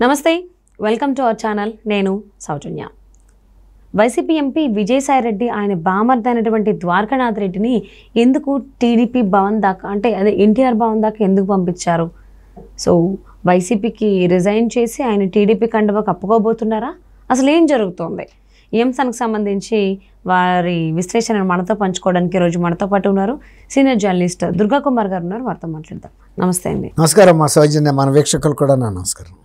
నమస్తే, welcome to our channel. నేను సౌజన్య. YCP MP Vijayasai Reddy ఆయన బామర్ది అయినటువంటి ద్వారకానాథ్ రెడ్డిని ఎందుకు టీడీపీ భవన్ దాకా, అంటే అదే ఎన్టీఆర్ భవన్ దాకా ఎందుకు పంపించారు? సో వైసీపీకి రిజైన్ చేసి ఆయన టీడీపీ కండువా కప్పుకోబోతున్నారా? అసలు ఏం జరుగుతోంది? ఈ అంశానికి సంబంధించి వారి విశ్లేషణను మనతో పంచుకోవడానికి ఈరోజు మనతో పాటు ఉన్నారు సీనియర్ జర్నలిస్ట్ దుర్గా కుమార్ గారు ఉన్నారు. వారితో మాట్లాడదాం. నమస్తే అండి. నమస్కారం మా సౌజన్య, మన వీక్షకులు కూడా నా నమస్కారం.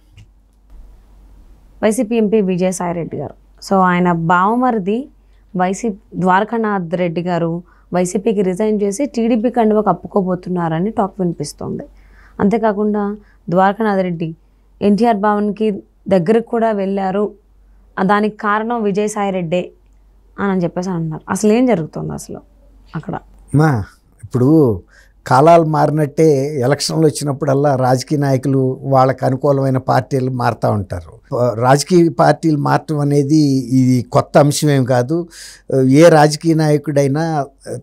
వైసీపీ ఎంపీ విజయసాయిరెడ్డి గారు, సో ఆయన బావమరిది ద్వారకానాథ్ రెడ్డి గారు వైసీపీకి రిజైన్ చేసి టీడీపీ కండువా కప్పుకోబోతున్నారని టాక్ వినిపిస్తోంది. అంతేకాకుండా ద్వారకానాథ్ రెడ్డి ఎన్టీఆర్ భవన్కి దగ్గరకు కూడా వెళ్ళారు, దానికి కారణం విజయసాయిరెడ్డే అని చెప్పేసి అంటున్నారు. అసలు ఏం జరుగుతుంది అసలు అక్కడ? ఇప్పుడు కాలాలు మారినట్టే ఎలక్షన్లు వచ్చినప్పుడల్లా రాజకీయ నాయకులు వాళ్ళకు అనుకూలమైన పార్టీలు మారుతూ ఉంటారు. రాజకీయ పార్టీలు మారటం అనేది ఇది కొత్త అంశం ఏం కాదు. ఏ రాజకీయ నాయకుడైనా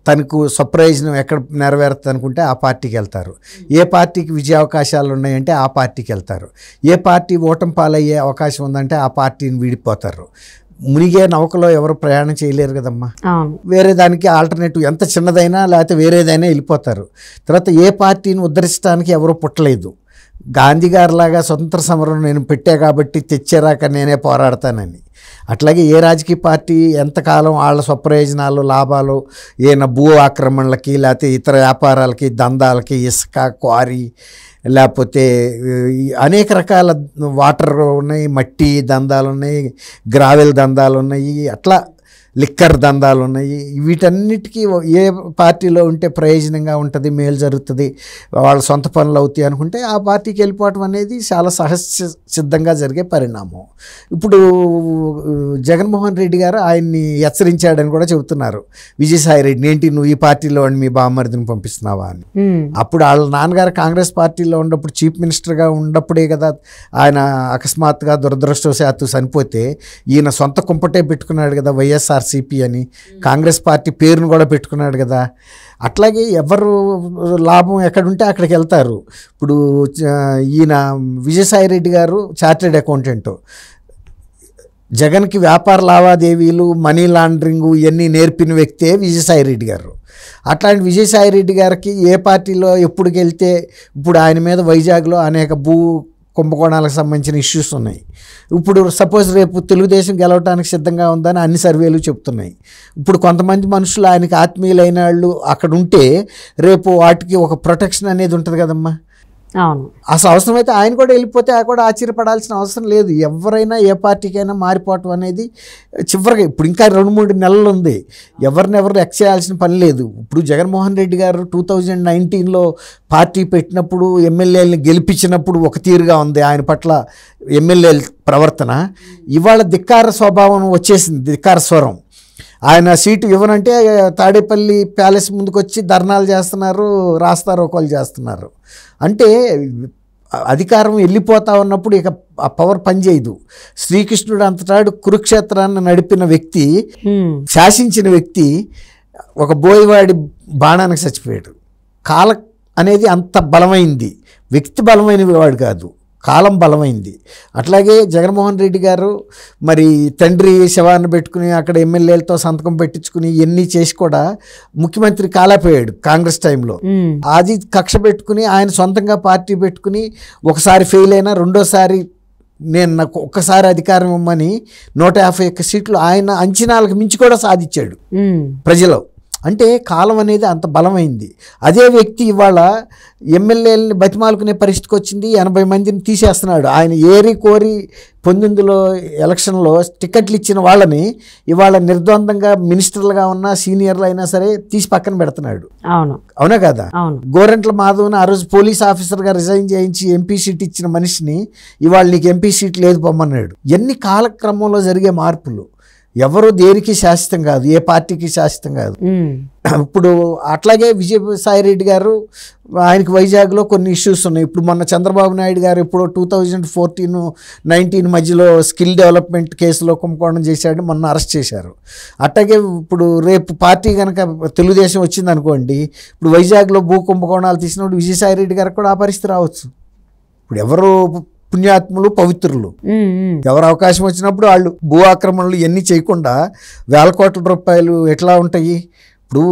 తనకు స్వప్రయోజనం ఎక్కడ నెరవేరుతుంది అనుకుంటే ఆ పార్టీకి వెళ్తారు. ఏ పార్టీకి విజయ అవకాశాలు ఉన్నాయంటే ఆ పార్టీకి వెళ్తారు. ఏ పార్టీ ఓటమి పాలయ్యే అవకాశం ఉందంటే ఆ పార్టీని వీడిపోతారు. మునిగే నౌకలో ఎవరు ప్రయాణం చేయలేరు కదమ్మా. వేరే దానికి ఆల్టర్నేటివ్ ఎంత చిన్నదైనా లేకపోతే వేరేదైనా వెళ్ళిపోతారు. తర్వాత ఏ పార్టీని ఉద్ధరించడానికి ఎవరు పుట్టలేదు. గాంధీ గారిలాగా స్వతంత్ర సమరం నేను పెట్టా కాబట్టి తెచ్చారాక నేనే పోరాడతానని. అట్లాగే ఏ రాజకీయ పార్టీ ఎంతకాలం వాళ్ళ స్వప్రయోజనాలు, లాభాలు, ఏమైనా భూ ఆక్రమణలకి లేకపోతే ఇతర వ్యాపారాలకి, దందాలకి, ఇసుక, క్వారీ, లేకపోతే అనేక రకాల వాటర్ ఉన్నాయి, మట్టి దందాలు ఉన్నాయి, గ్రావెల్ దందాలు ఉన్నాయి, అట్లా లిక్కర్ దందాలు ఉన్నాయి. వీటన్నిటికీ ఏ పార్టీలో ఉంటే ప్రయోజనంగా ఉంటుంది, మేలు జరుగుతుంది, వాళ్ళ సొంత పనులు అవుతాయి అనుకుంటే ఆ పార్టీకి వెళ్ళిపోవటం అనేది చాలా సిద్ధంగా జరిగే పరిణామం. ఇప్పుడు జగన్మోహన్ రెడ్డి గారు ఆయన్ని హెచ్చరించాడని కూడా చెబుతున్నారు. విజయసాయిరెడ్డిని ఏంటి నువ్వు ఈ పార్టీలో మీ బామ్మర్దిని పంపిస్తున్నావా అని. అప్పుడు వాళ్ళ నాన్నగారు కాంగ్రెస్ పార్టీలో ఉన్నప్పుడు చీఫ్ మినిస్టర్గా ఉన్నప్పుడే కదా ఆయన అకస్మాత్తుగా దురదృష్టవశాత్తు చనిపోతే ఈయన సొంత కుంపటే పెట్టుకున్నాడు కదా వైఎస్ఆర్సీపీ అని. కాంగ్రెస్ పార్టీ పేరును కూడా పెట్టుకున్నాడు కదా. అట్లాగే ఎవరు లాభం ఎక్కడుంటే అక్కడికి వెళ్తారు. ఇప్పుడు ఈయన విజయసాయిరెడ్డి గారు చార్టెడ్ అకౌంటెంట్. జగన్కి వ్యాపార లావాదేవీలు, మనీ లాండరింగు ఇవన్నీ నేర్పిన వ్యక్తే విజయసాయిరెడ్డి గారు. అట్లాంటి విజయసాయిరెడ్డి గారికి ఏ పార్టీలో ఎప్పుడుకి వెళ్తే, ఇప్పుడు ఆయన మీద వైజాగ్లో అనేక కుంభకోణాలకు సంబంధించిన ఇష్యూస్ ఉన్నాయి. ఇప్పుడు సపోజ్ రేపు తెలుగుదేశం గెలవడానికి సిద్ధంగా ఉందని అన్ని సర్వేలు చెప్తున్నాయి. ఇప్పుడు కొంతమంది మనుషులు ఆయనకి ఆత్మీయులైన వాళ్ళు అక్కడ ఉంటే రేపు వాటికి ఒక ప్రొటెక్షన్ అనేది ఉంటుంది కదమ్మా. అసలు అవసరమైతే ఆయన కూడా వెళ్ళిపోతే ఆ కూడా ఆశ్చర్యపడాల్సిన అవసరం లేదు. ఎవరైనా ఏ పార్టీకైనా మారిపోవటం అనేది చివరిగా ఇప్పుడు ఇంకా 2-3 నెలలు ఉంది. ఎవరినెవరు ఎక్స్ చేయాల్సిన పని లేదు. ఇప్పుడు జగన్మోహన్ రెడ్డి గారు 2019లో పార్టీ పెట్టినప్పుడు ఎమ్మెల్యేలని గెలిపించినప్పుడు ఒక తీరుగా ఉంది ఆయన పట్ల ఎమ్మెల్యేల ప్రవర్తన. ఇవాళ ధిక్కార స్వభావం వచ్చేసింది, ధిక్కార స్వరం. ఆయన సీటు ఇవ్వనంటే తాడేపల్లి ప్యాలెస్ ముందుకు వచ్చి ధర్నాలు చేస్తున్నారు, రాస్తారోకోలు చేస్తున్నారు. అంటే అధికారం వెళ్ళిపోతా ఉన్నప్పుడు ఇక ఆ పవర్ పనిచేయదు. శ్రీకృష్ణుడు అంతటాడు కురుక్షేత్రాన్ని నడిపిన వ్యక్తి, శాసించిన వ్యక్తి ఒక బోయవాడి బాణానికి చచ్చిపోయాడు. కాలం అనేది అంత బలమైంది, వ్యక్తి బలమైన వాడు కాదు, కాలం బలమైంది. అట్లాగే జగన్మోహన్ రెడ్డి గారు మరి తండ్రి శవాన్ని పెట్టుకుని అక్కడ ఎమ్మెల్యేలతో సంతకం పెట్టించుకుని ఇవన్నీ చేసి కూడా ముఖ్యమంత్రి కాలేపోయాడు కాంగ్రెస్ టైంలో. అది కక్ష పెట్టుకుని ఆయన సొంతంగా పార్టీ పెట్టుకుని ఒకసారి ఫెయిల్ అయినా రెండోసారి నాకు ఒక్కసారి అధికారం ఇవ్వమని 151 సీట్లు ఆయన అంచనాలకు మించి కూడా సాధించాడు ప్రజలు. అంటే కాలం అనేది అంత బలమైంది. అదే వ్యక్తి ఇవాళ ఎమ్మెల్యేలని బతిమాలుకునే పరిస్థితికి వచ్చింది. 80 మందిని తీసేస్తున్నాడు. ఆయన ఏరి కోరి 19లో ఎలక్షన్లో టికెట్లు ఇచ్చిన వాళ్ళని ఇవాళ నిర్ద్వందంగా మినిస్టర్లుగా ఉన్న సీనియర్లు అయినా సరే తీసి పక్కన పెడుతున్నాడు. అవునా కదా? గోరంట్ల మాధవ్ని ఆ రోజు పోలీస్ ఆఫీసర్గా రిజైన్ చేయించి ఎంపీ సీట్ ఇచ్చిన మనిషిని ఇవాళ నీకు ఎంపీ సీట్ లేదు పొమ్మన్నాడు. ఎన్ని కాలక్రమంలో జరిగే మార్పులు. ఎవరు దేనికి శాశ్వతం కాదు, ఏ పార్టీకి శాశ్వతం కాదు. ఇప్పుడు అట్లాగే విజయసాయిరెడ్డి గారు ఆయనకి వైజాగ్లో కొన్ని ఇష్యూస్ ఉన్నాయి. ఇప్పుడు మొన్న చంద్రబాబు నాయుడు గారు ఇప్పుడు 2014-19 మధ్యలో స్కిల్ డెవలప్మెంట్ కేసులో కుంభకోణం చేశాడు, మొన్న అరెస్ట్ చేశారు. అట్లాగే ఇప్పుడు రేపు పార్టీ కనుక తెలుగుదేశం వచ్చింది అనుకోండి, ఇప్పుడు వైజాగ్లో భూ కుంభకోణాలు తీసినప్పుడు విజయసాయిరెడ్డి గారికి కూడా ఆ పరిస్థితి రావచ్చు. ఇప్పుడు ఎవరు పుణ్యాత్ములు, పవిత్రులు. ఎవరు అవకాశం వచ్చినప్పుడు వాళ్ళు భూ ఆక్రమణలు ఇవన్నీ చేయకుండా వేల కోట్ల రూపాయలు ఎట్లా ఉంటాయి? ఇప్పుడు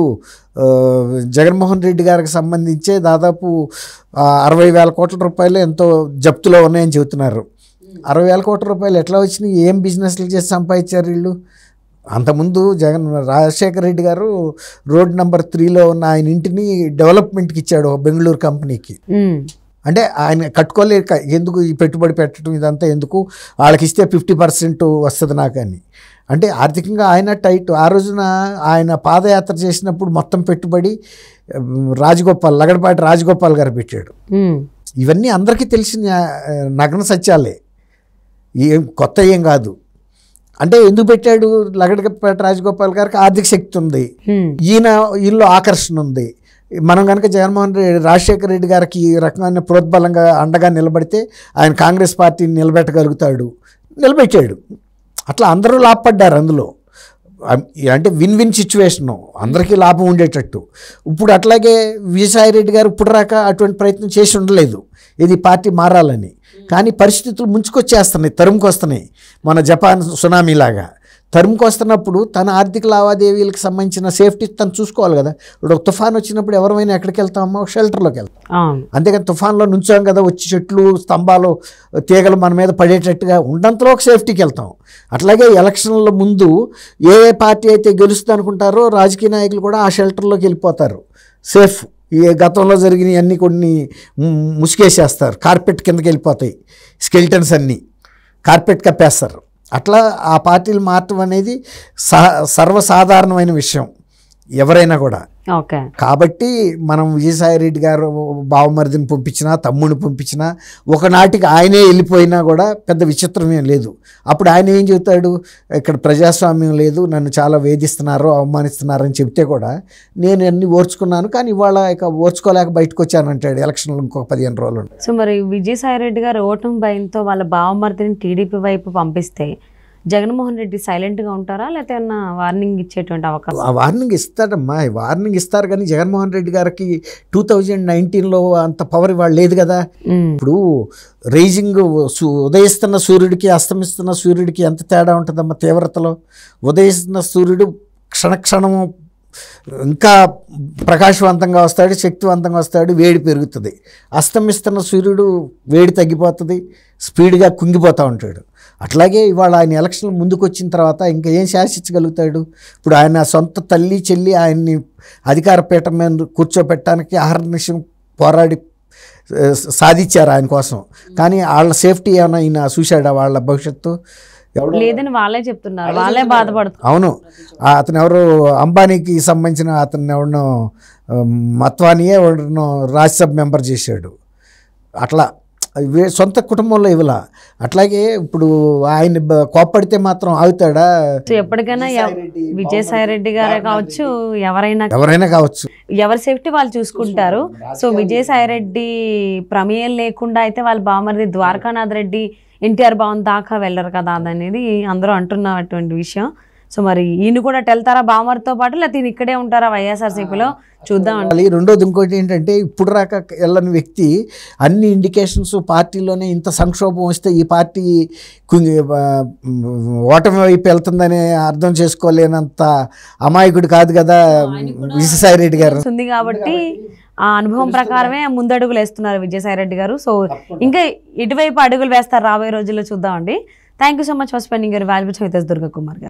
జగన్మోహన్ రెడ్డి గారికి సంబంధించే దాదాపు 60,000 కోట్ల రూపాయలు ఎంతో జప్తులో ఉన్నాయని చెబుతున్నారు. 60,000 కోట్ల రూపాయలు ఎట్లా వచ్చినాయి? ఏం బిజినెస్లు చేసి సంపాదించారు వీళ్ళు? అంతకుముందు రాజశేఖర రెడ్డి గారు రోడ్ నెంబర్ 3లో ఉన్న ఆయన ఇంటిని డెవలప్మెంట్కి ఇచ్చాడు బెంగళూరు కంపెనీకి. అంటే ఆయన కట్టుకోలేక ఎందుకు ఈ పెట్టుబడి పెట్టడం, ఇదంతా ఎందుకు, వాళ్ళకి ఇస్తే 50% వస్తుంది నాకు అని. అంటే ఆర్థికంగా ఆయన టైట్. ఆ రోజున ఆయన పాదయాత్ర చేసినప్పుడు మొత్తం పెట్టుబడి లగడపాటి రాజగోపాల్ గారు పెట్టాడు. ఇవన్నీ అందరికీ తెలిసిన నగ్న సత్యాలే, ఏం కొత్త ఏం కాదు. అంటే ఎందుకు పెట్టాడు? లగడపాటి రాజగోపాల్ గారికి ఆర్థిక శక్తి ఉంది, ఈయనలో ఆకర్షణ ఉంది. మనం కనుక రాజశేఖర రెడ్డి గారికి ఈ రకమైన ప్రోద్బలంగా అండగా నిలబడితే ఆయన కాంగ్రెస్ పార్టీని నిలబెట్టగలుగుతాడు, నిలబెట్టాడు. అట్లా అందరూ లాభపడ్డారు అందులో. అంటే విన్ విన్ సిచ్యువేషను, అందరికీ లాభం ఉండేటట్టు. ఇప్పుడు అట్లాగే విజయసాయిరెడ్డి గారు ఇప్పుడు రాక అటువంటి ప్రయత్నం చేసి ఉండలేదు ఇది పార్టీ మారాలని. కానీ పరిస్థితులు ముంచుకొచ్చేస్తున్నాయి, తరుముకొస్తున్నాయి. మన జపాన్ సునామీ లాగా తరుముకొస్తున్నప్పుడు తన ఆర్థిక లావాదేవీలకు సంబంధించిన సేఫ్టీ తను చూసుకోవాలి కదా. ఇప్పుడు తుఫాన్ వచ్చినప్పుడు ఎవరైనా ఎక్కడికి వెళ్తామో షెల్టర్లోకి వెళ్తాం. అంతేకాని తుఫాన్లో నుంచాం కదా, వచ్చి చెట్లు, స్తంభాలు, తీగలు మన మీద పడేటట్టుగా ఉండంతలో ఒక సేఫ్టీకి వెళ్తాం. అట్లాగే ఎలక్షన్ల ముందు ఏ పార్టీ అయితే గెలుస్తుంది అనుకుంటారో రాజకీయ నాయకులు కూడా ఆ షెల్టర్లోకి వెళ్ళిపోతారు. సేఫ్. ఈ గతంలో జరిగినవన్నీ కొన్ని ముసుగేసేస్తారు, కార్పెట్ కిందకి వెళ్ళిపోతాయి, స్కెల్టన్స్ అన్నీ కార్పెట్ కప్పేస్తారు. అట్లా ఆ పార్టీలు మార్చడం అనేది సర్వసాధారణమైన విషయం ఎవరైనా కూడా. కాబట్టి మనం విజయసాయిరెడ్డి గారు బావమరిదిని పంపించినా, తమ్ముడిని పంపించినా, ఒకనాటికి ఆయనే వెళ్ళిపోయినా కూడా పెద్ద విచిత్రమేం లేదు. అప్పుడు ఆయన ఏం చెబుతాడు? ఇక్కడ ప్రజాస్వామ్యం లేదు, నన్ను చాలా వేధిస్తున్నారు, అవమానిస్తున్నారు అని చెప్తే కూడా నేను అన్ని ఓర్చుకున్నాను, కానీ ఇవాళ ఇక ఓర్చుకోలేక బయటకు వచ్చానంటాడు ఎలక్షన్లు ఇంకొక 15 రోజులు. సో మరి విజయసాయిరెడ్డి గారు ఓటమి భయంతో వాళ్ళ బావమరిదిని టీడీపీ వైపు పంపిస్తే జగన్మోహన్ రెడ్డి సైలెంట్గా ఉంటారా, లేకపోతే ఏమన్నా వార్నింగ్ ఇచ్చేటువంటి అవకాశం? వార్నింగ్ ఇస్తాడమ్మా, వార్నింగ్ ఇస్తారు. కానీ జగన్మోహన్ రెడ్డి గారికి 2019లో అంత పవర్ ఇవాళ లేదు కదా. ఇప్పుడు రైజింగ్ ఉదయిస్తున్న సూర్యుడికి అస్తమిస్తున్న సూర్యుడికి ఎంత తేడా ఉంటుందమ్మా తీవ్రతలో. ఉదయిస్తున్న సూర్యుడు క్షణక్షణము ఇంకా ప్రకాశవంతంగా వస్తాడు, శక్తివంతంగా వస్తాడు, వేడి పెరుగుతుంది. అస్తమిస్తున్న సూర్యుడు వేడి తగ్గిపోతుంది, స్పీడ్గా కుంగిపోతూ ఉంటాడు. అట్లాగే ఇవాళ ఆయన ఎలక్షన్ ముందుకు వచ్చిన తర్వాత ఇంకా ఏం శాసించగలుగుతాడు? ఇప్పుడు ఆయన సొంత తల్లి చెల్లి ఆయన్ని అధికార పీఠం మీద కూర్చోపెట్టడానికి అహర్నిశం పోరాడి సాధించారు ఆయన కోసం. కానీ వాళ్ళ సేఫ్టీ ఏమైనా ఈయన చూశాడా? వాళ్ళ భవిష్యత్తు లేదని వాళ్ళే చెప్తున్నారు, వాళ్ళే బాధపడుతున్నారు. అవును, అతను ఎవరు అంబానీకి సంబంధించిన అతను ఎవరినో మత్వానియే ఎవరినో రాజ్యసభ మెంబర్ చేశాడు. అట్లా సొంత కుటుంబంలో ఇవ్వలా. అట్లాగే ఇప్పుడు ఆయన కోప్పడితే మాత్రం ఆగుతాడా? ఎప్పటికైనా విజయసాయిరెడ్డి గారే కావచ్చు, ఎవరైనా కావచ్చు, ఎవరి సేఫ్టీ వాళ్ళు చూసుకుంటారు. సో విజయసాయిరెడ్డి ప్రమేయం లేకుండా అయితే వాళ్ళ బావమరిది ద్వారకానాథ్ రెడ్డి ఎన్టీఆర్ భవన్ దాకా వెళ్ళరు కదా అనేది అందరూ అంటున్నటువంటి విషయం. సో మరి ఈయన కూడా వెళ్తారా బావమరితో పాటు, లేకపోతే ఈయన ఇక్కడే ఉంటారా వైఎస్ఆర్సీపీలో? చూద్దామండి. రెండోది ఇంకోటి ఏంటంటే, ఇప్పుడు రాక వెళ్ళని వ్యక్తి అన్ని ఇండికేషన్స్ పార్టీలోనే ఇంత సంక్షోభం వస్తే ఈ పార్టీ ఓటమి వైపు వెళ్తుందని అర్థం చేసుకోలేనంత అమాయకుడు కాదు కదా విజయసాయిరెడ్డి గారు. ఉంది కాబట్టి ఆ అనుభవం ప్రకారమే ముందడుగులు వేస్తున్నారు విజయసాయిరెడ్డి గారు. సో ఇంకా ఇటువైపు అడుగులు వేస్తారు రాబోయే రోజుల్లో, చూద్దామండి. Thank you so much for spending your valuable time with us, Durga Kumar గారు.